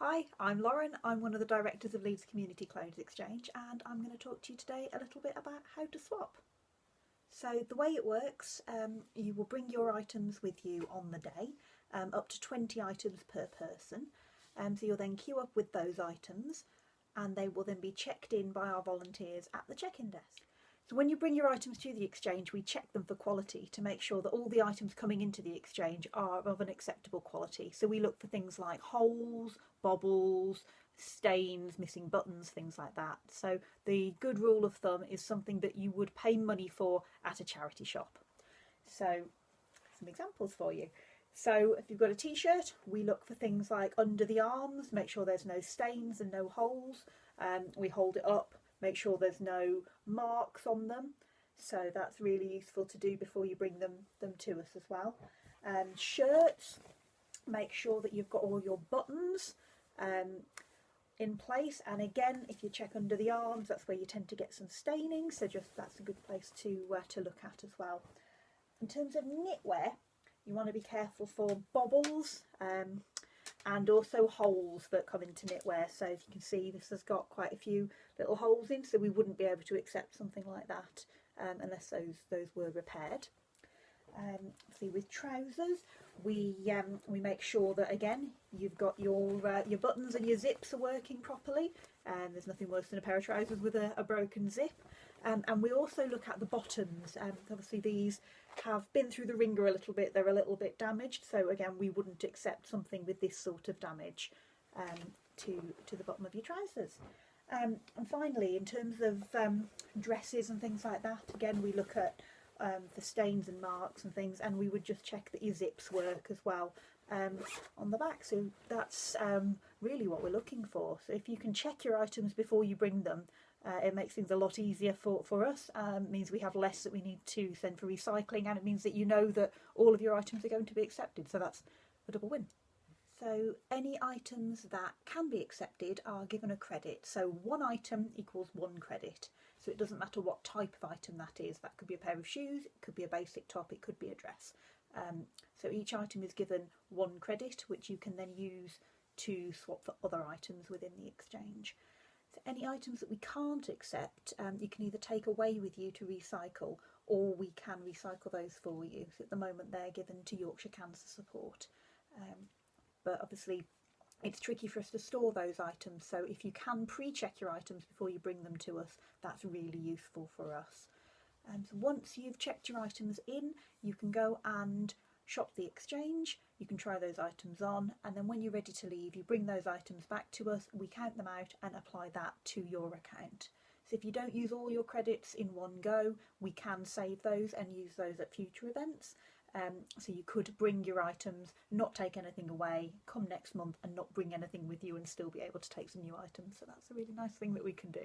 Hi, I'm Lauren. I'm one of the directors of Leeds Community Clothes Exchange, and I'm going to talk to you today a little bit about how to swap. So the way it works, you will bring your items with you on the day, up to 20 items per person. So you'll then queue up with those items and they will then be checked in by our volunteers at the check-in desk. So when you bring your items to the exchange, we check them for quality to make sure that all the items coming into the exchange are of an acceptable quality. So we look for things like holes, bobbles, stains, missing buttons, things like that. So the good rule of thumb is something that you would pay money for at a charity shop. So some examples for you. So if you've got a t-shirt, we look for things like under the arms, make sure there's no stains and no holes. We hold it up, make sure there's no marks on them. So that's really useful to do before you bring them to us as well. Shirts, make sure that you've got all your buttons in place, and again, if you check under the arms, that's where you tend to get some staining, so just that's a good place to look at as well. In terms of knitwear, you want to be careful for bobbles and also holes that come into knitwear. So if you can see, this has got quite a few little holes in, so we wouldn't be able to accept something like that unless those were repaired. See, with trousers, we make sure that again you've got your buttons and your zips are working properly. There's nothing worse than a pair of trousers with a broken zip. And we also look at the bottoms. Obviously these have been through the ringer a little bit, they're a little bit damaged, so again we wouldn't accept something with this sort of damage to the bottom of your trousers. And finally, in terms of dresses and things like that, again we look at the stains and marks and things, and we would just check that your zips work as well on the back. So that's really what we're looking for. So if you can check your items before you bring them, it makes things a lot easier for us. It means we have less that we need to send for recycling, and it means that you know that all of your items are going to be accepted, so that's a double win. So any items that can be accepted are given a credit. So one item equals one credit. So it doesn't matter what type of item that is. That could be a pair of shoes, it could be a basic top, it could be a dress. So each item is given one credit, which you can then use to swap for other items within the exchange. So any items that we can't accept, you can either take away with you to recycle, or we can recycle those for you. So at the moment they're given to Yorkshire Cancer Support. But obviously it's tricky for us to store those items, so if you can pre-check your items before you bring them to us, that's really useful for us. So once you've checked your items in, you can go and shop the exchange, you can try those items on, and then when you're ready to leave, you bring those items back to us, we count them out and apply that to your account. So if you don't use all your credits in one go, we can save those and use those at future events. So you could bring your items, not take anything away, come next month and not bring anything with you and still be able to take some new items. So that's a really nice thing that we can do.